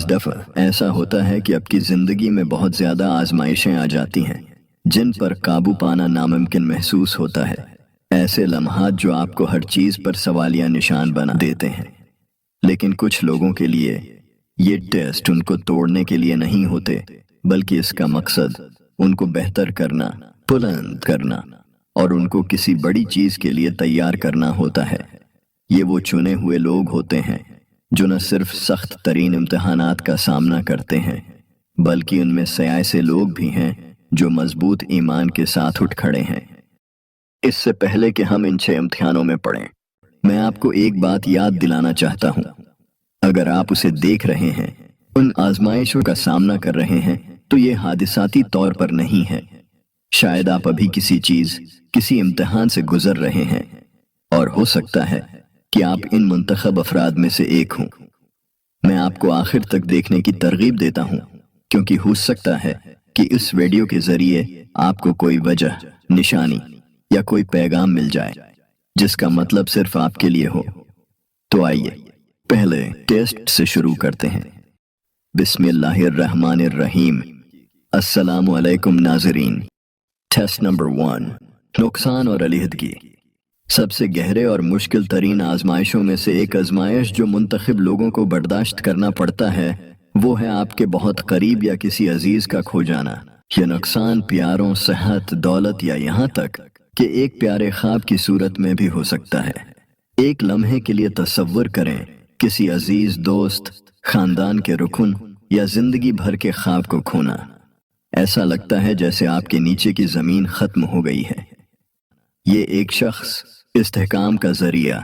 دفعہ ایسا ہوتا ہے کہ آپ کی زندگی میں بہت زیادہ آزمائشیں آ جاتی ہیں جن پر قابو پانا ناممکن محسوس ہوتا ہے۔ ایسے لمحات جو آپ کو ہر چیز پر سوالیہ نشان بنا دیتے ہیں، لیکن کچھ لوگوں کے لیے یہ ٹیسٹ ان کو توڑنے کے لیے نہیں ہوتے، بلکہ اس کا مقصد ان کو بہتر کرنا، بلند کرنا اور ان کو کسی بڑی چیز کے لیے تیار کرنا ہوتا ہے۔ یہ وہ چنے ہوئے لوگ ہوتے ہیں جو نہ صرف سخت ترین امتحانات کا سامنا کرتے ہیں، بلکہ ان میں سے ایسے لوگ بھی ہیں جو مضبوط ایمان کے ساتھ اٹھ کھڑے ہیں۔ اس سے پہلے کہ ہم ان 6 امتحانوں میں پڑیں، میں آپ کو ایک بات یاد دلانا چاہتا ہوں۔ اگر آپ اسے دیکھ رہے ہیں، ان آزمائشوں کا سامنا کر رہے ہیں، تو یہ حادثاتی طور پر نہیں ہے۔ شاید آپ ابھی کسی امتحان سے گزر رہے ہیں، اور ہو سکتا ہے کہ آپ ان منتخب افراد میں سے ایک ہوں۔ میں آپ کو آخر تک دیکھنے کی ترغیب دیتا ہوں، کیونکہ ہو سکتا ہے کہ اس ویڈیو کے ذریعے آپ کو کوئی وجہ، نشانی یا کوئی پیغام مل جائے جس کا مطلب صرف آپ کے لیے ہو۔ تو آئیے پہلے ٹیسٹ سے شروع کرتے ہیں۔ بسم اللہ الرحمن الرحیم۔ السلام علیکم ناظرین۔ ٹیسٹ نمبر 1، نقصان اور علیحدگی۔ سب سے گہرے اور مشکل ترین آزمائشوں میں سے ایک آزمائش جو منتخب لوگوں کو برداشت کرنا پڑتا ہے، وہ ہے آپ کے بہت قریب یا کسی عزیز کا کھو جانا۔ یہ نقصان پیاروں، صحت، دولت یا یہاں تک کہ ایک پیارے خواب کی صورت میں بھی ہو سکتا ہے۔ ایک لمحے کے لیے تصور کریں کسی عزیز دوست، خاندان کے رکن یا زندگی بھر کے خواب کو کھونا۔ ایسا لگتا ہے جیسے آپ کے نیچے کی زمین ختم ہو گئی ہے۔ یہ ایک شخص، استحکام کا ذریعہ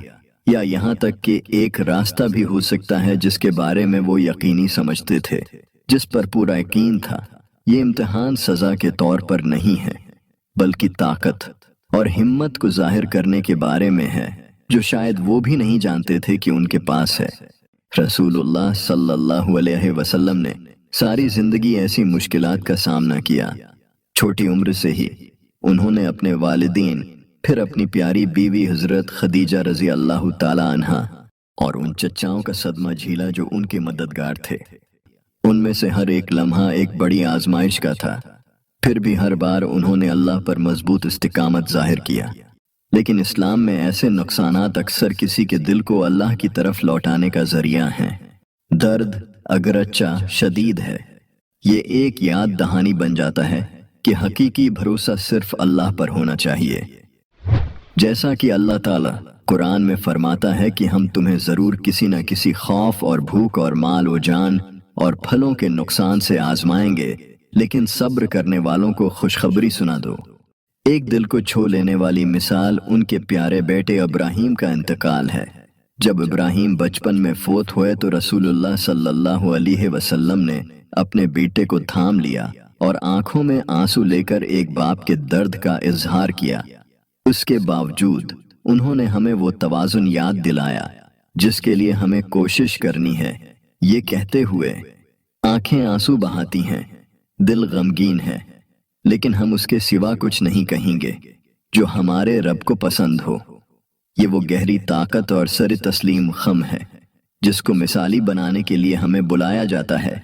یا یہاں تک کہ ایک راستہ بھی ہو سکتا ہے جس کے بارے میں وہ یقینی سمجھتے تھے، جس پر پورا یقین تھا۔ یہ امتحان سزا کے طور پر نہیں ہے، بلکہ طاقت اور ہمت کو ظاہر کرنے کے بارے میں ہے جو شاید وہ بھی نہیں جانتے تھے کہ ان کے پاس ہے۔ رسول اللہ صلی اللہ علیہ وسلم نے ساری زندگی ایسی مشکلات کا سامنا کیا۔ چھوٹی عمر سے ہی انہوں نے اپنے والدین، پھر اپنی پیاری بیوی حضرت خدیجہ رضی اللہ تعالی عنہا اور ان چچاؤں کا صدمہ جھیلا جو ان کے مددگار تھے۔ ان میں سے ہر ایک لمحہ ایک بڑی آزمائش کا تھا، پھر بھی ہر بار انہوں نے اللہ پر مضبوط استقامت ظاہر کیا۔ لیکن اسلام میں ایسے نقصانات اکثر کسی کے دل کو اللہ کی طرف لوٹانے کا ذریعہ ہیں۔ درد اگرچہ شدید ہے، یہ ایک یاد دہانی بن جاتا ہے کہ حقیقی بھروسہ صرف اللہ پر ہونا چاہیے۔ جیسا کہ اللہ تعالیٰ قرآن میں فرماتا ہے کہ ہم تمہیں ضرور کسی نہ کسی خوف اور بھوک اور مال و جان اور پھلوں کے نقصان سے آزمائیں گے، لیکن صبر کرنے والوں کو خوشخبری سنا دو۔ ایک دل کو چھو لینے والی مثال ان کے پیارے بیٹے ابراہیم کا انتقال ہے۔ جب ابراہیم بچپن میں فوت ہوئے تو رسول اللہ صلی اللہ علیہ وسلم نے اپنے بیٹے کو تھام لیا اور آنکھوں میں آنسو لے کر ایک باپ کے درد کا اظہار کیا۔ اس کے باوجود انہوں نے ہمیں وہ توازن یاد دلایا جس کے لیے ہمیں کوشش کرنی ہے، یہ کہتے ہوئے آنکھیں آنسو بہاتی ہیں، دل غمگین ہے، لیکن ہم اس کے سوا کچھ نہیں کہیں گے جو ہمارے رب کو پسند ہو۔ یہ وہ گہری طاقت اور سر تسلیم خم ہے جس کو مثالی بنانے کے لیے ہمیں بلایا جاتا ہے،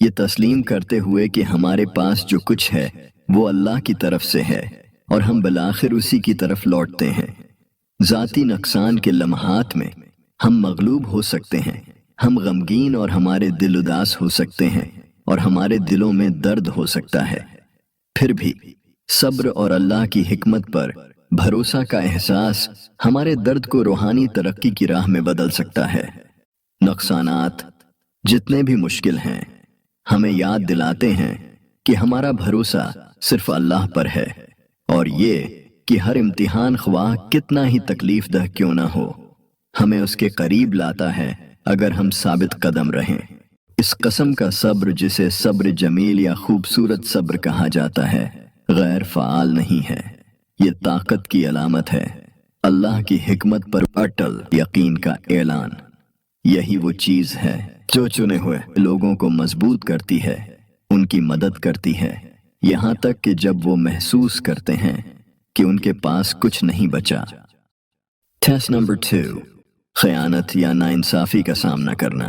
یہ تسلیم کرتے ہوئے کہ ہمارے پاس جو کچھ ہے وہ اللہ کی طرف سے ہے اور ہم بالآخر اسی کی طرف لوٹتے ہیں۔ ذاتی نقصان کے لمحات میں ہم مغلوب ہو سکتے ہیں، ہم غمگین اور ہمارے دل اداس ہو سکتے ہیں اور ہمارے دلوں میں درد ہو سکتا ہے۔ پھر بھی صبر اور اللہ کی حکمت پر بھروسہ کا احساس ہمارے درد کو روحانی ترقی کی راہ میں بدل سکتا ہے۔ نقصانات جتنے بھی مشکل ہیں ہمیں یاد دلاتے ہیں کہ ہمارا بھروسہ صرف اللہ پر ہے، اور یہ کہ ہر امتحان خواہ کتنا ہی تکلیف دہ کیوں نہ ہو، ہمیں اس کے قریب لاتا ہے اگر ہم ثابت قدم رہیں۔ اس قسم کا صبر، جسے صبر جمیل یا خوبصورت صبر کہا جاتا ہے، غیر فعال نہیں ہے، یہ طاقت کی علامت ہے، اللہ کی حکمت پر اٹل یقین کا اعلان۔ یہی وہ چیز ہے جو چنے ہوئے لوگوں کو مضبوط کرتی ہے، ان کی مدد کرتی ہے، یہاں تک کہ جب وہ محسوس کرتے ہیں کہ ان کے پاس کچھ نہیں بچا۔ ٹیسٹ نمبر 2، خیانت یا ناانصافی کا سامنا کرنا۔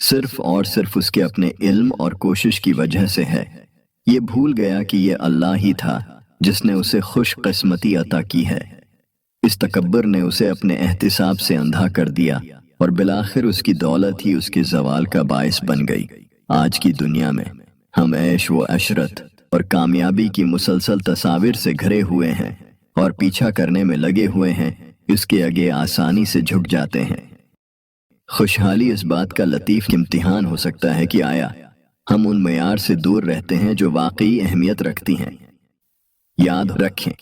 صرف اور صرف اس کے اپنے علم اور کوشش کی وجہ سے ہے۔ یہ بھول گیا کہ یہ اللہ ہی تھا جس نے اسے خوش قسمتی عطا کی ہے۔ اس تکبر نے اسے اپنے احتساب سے اندھا کر دیا اور بالآخر اس کی دولت ہی اس کے زوال کا باعث بن گئی۔ آج کی دنیا میں ہم عیش و عشرت اور کامیابی کی مسلسل تصاویر سے گھرے ہوئے ہیں اور پیچھا کرنے میں لگے ہوئے ہیں، اس کے آگے آسانی سے جھک جاتے ہیں۔ خوشحالی اس بات کا لطیف امتحان ہو سکتا ہے کہ آیا ہم ان معیار سے دور رہتے ہیں جو واقعی اہمیت رکھتی ہیں۔ یاد رکھیں،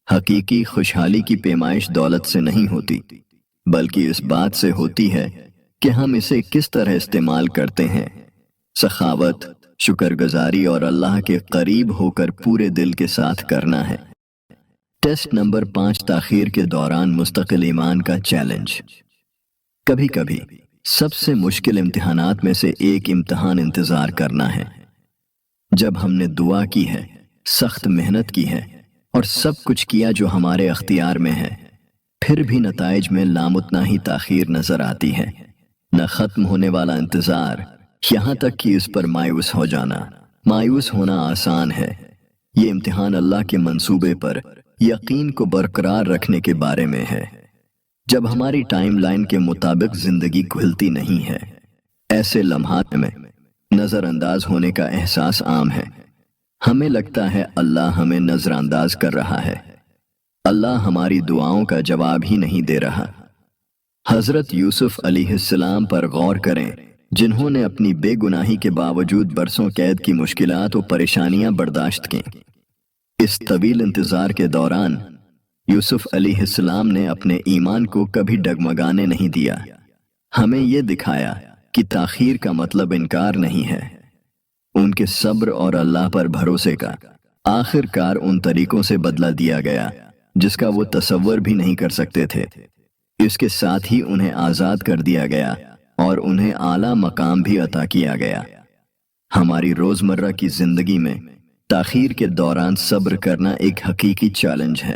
حقیقی خوشحالی کی پیمائش دولت سے نہیں ہوتی، بلکہ اس بات سے ہوتی ہے کہ ہم اسے کس طرح استعمال کرتے ہیں۔ سخاوت، شکر گزاری اور اللہ کے قریب ہو کر پورے دل کے ساتھ کرنا ہے۔ ٹیسٹ نمبر 5، تاخیر کے دوران مستقل ایمان کا چیلنج۔ کبھی کبھی سب سے مشکل امتحانات میں سے ایک امتحان انتظار کرنا ہے۔ جب ہم نے دعا کی ہے، سخت محنت کی ہے اور سب کچھ کیا جو ہمارے اختیار میں ہے، پھر بھی نتائج میں لامتناہی تاخیر نظر آتی ہے، نہ ختم ہونے والا انتظار، یہاں تک کہ اس پر مایوس ہو جانا۔ مایوس ہونا آسان ہے، یہ امتحان اللہ کے منصوبے پر یقین کو برقرار رکھنے کے بارے میں ہے۔ جب ہماری ٹائم لائن کے مطابق زندگی کھلتی نہیں ہے، ایسے لمحات میں نظر انداز ہونے کا احساس عام ہے۔ ہمیں لگتا ہے اللہ ہمیں نظر انداز کر رہا ہے، اللہ ہماری دعاؤں کا جواب ہی نہیں دے رہا۔ حضرت یوسف علیہ السلام پر غور کریں، جنہوں نے اپنی بے گناہی کے باوجود برسوں قید کی مشکلات و پریشانیاں برداشت کیں۔ اس طویل انتظار کے دوران یوسف علیہ السلام نے اپنے ایمان کو کبھی ڈگمگانے نہیں دیا۔ ہمیں یہ دکھایا کہ تاخیر کا مطلب انکار نہیں ہے، ان کے صبر اور اللہ پر بھروسے کا آخر کار ان طریقوں سے بدلہ دیا گیا جس کا وہ تصور بھی نہیں کر سکتے تھے۔ اس کے ساتھ ہی انہیں آزاد کر دیا گیا اور انہیں اعلیٰ مقام بھی عطا کیا گیا۔ ہماری روزمرہ کی زندگی میں تاخیر کے دوران صبر کرنا ایک حقیقی چیلنج ہے۔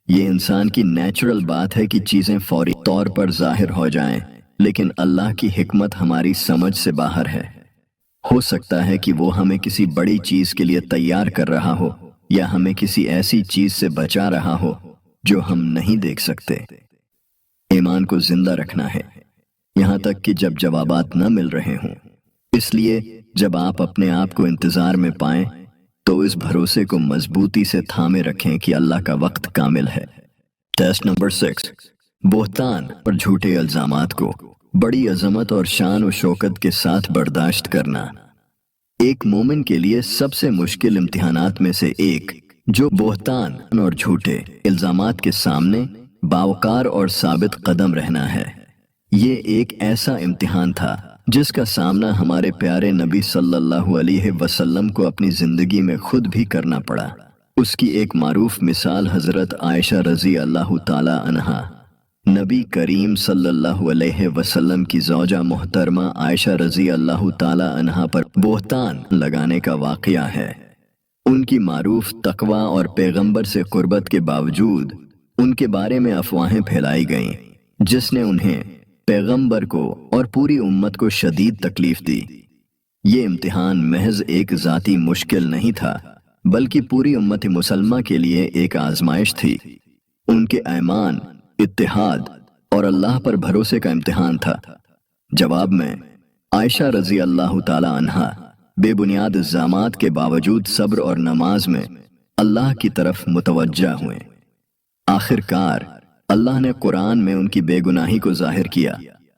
یہ انسان کی نیچرل بات ہے کہ چیزیں فوری طور پر ظاہر ہو جائیں، لیکن اللہ کی حکمت ہماری سمجھ سے باہر ہے۔ ہو سکتا ہے کہ وہ ہمیں کسی بڑی چیز کے لیے تیار کر رہا ہو یا ہمیں کسی ایسی چیز سے بچا رہا ہو جو ہم نہیں دیکھ سکتے۔ ایمان کو زندہ رکھنا ہے، یہاں تک کہ جب جوابات نہ مل رہے ہوں۔ اس لیے جب آپ اپنے آپ کو انتظار میں پائیں تو اس بھروسے کو مضبوطی سے تھامے رکھیں کہ اللہ کا وقت کامل ہے۔ ٹیسٹ نمبر 6، بہتان اور جھوٹے الزامات کو بڑی عظمت اور شان و شوکت کے ساتھ برداشت کرنا۔ ایک مومن کے لیے سب سے مشکل امتحانات میں سے ایک جو بہتان اور جھوٹے الزامات کے سامنے باوقار اور ثابت قدم رہنا ہے۔ یہ ایک ایسا امتحان تھا جس کا سامنا ہمارے پیارے نبی صلی اللہ علیہ وسلم کو اپنی زندگی میں خود بھی کرنا پڑا۔ اس کی ایک معروف مثال حضرت عائشہ رضی اللہ تعالی عنہا، نبی کریم صلی اللہ علیہ وسلم کی زوجہ محترمہ عائشہ رضی اللہ تعالی عنہا پر بہتان لگانے کا واقعہ ہے۔ ان کی معروف تقوی اور پیغمبر سے قربت کے باوجود ان کے بارے میں افواہیں پھیلائی گئیں، جس نے انہیں، پیغمبر کو اور پوری امت کو شدید تکلیف دی۔ یہ امتحان محض ایک ذاتی مشکل نہیں تھا، بلکہ پوری امت مسلمہ کے لیے ایک آزمائش تھی۔ ان کے ایمان، اتحاد اور اللہ پر بھروسے کا امتحان تھا۔ جواب میں عائشہ رضی اللہ تعالی عنہا بے بنیاد الزامات کے باوجود صبر اور نماز میں اللہ کی طرف متوجہ ہوئیں۔ آخر کار اللہ نے قرآن میں ان کی بے گناہی کو ظاہر کیا،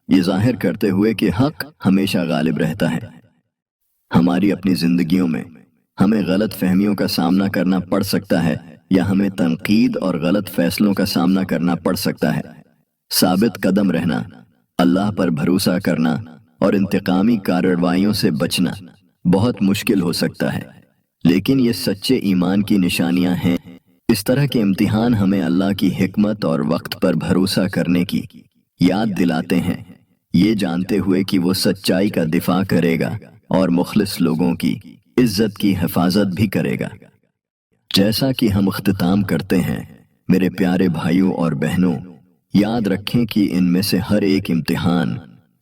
یہ ظاہر کرتے ہوئے کہ حق ہمیشہ غالب رہتا ہے۔ ہماری اپنی زندگیوں میں ہمیں غلط فہمیوں کا سامنا کرنا پڑ سکتا ہے یا ہمیں تنقید اور غلط فیصلوں کا سامنا کرنا پڑ سکتا ہے۔ ثابت قدم رہنا، اللہ پر بھروسہ کرنا اور انتقامی کارروائیوں سے بچنا بہت مشکل ہو سکتا ہے، لیکن یہ سچے ایمان کی نشانیاں ہیں۔ اس طرح کے امتحان ہمیں اللہ کی حکمت اور وقت پر بھروسہ کرنے کی یاد دلاتے ہیں، یہ جانتے ہوئے کہ وہ سچائی کا دفاع کرے گا اور مخلص لوگوں کی عزت کی حفاظت بھی کرے گا۔ جیسا کہ ہم اختتام کرتے ہیں، میرے پیارے بھائیوں اور بہنوں، یاد رکھیں کہ ان میں سے ہر ایک امتحان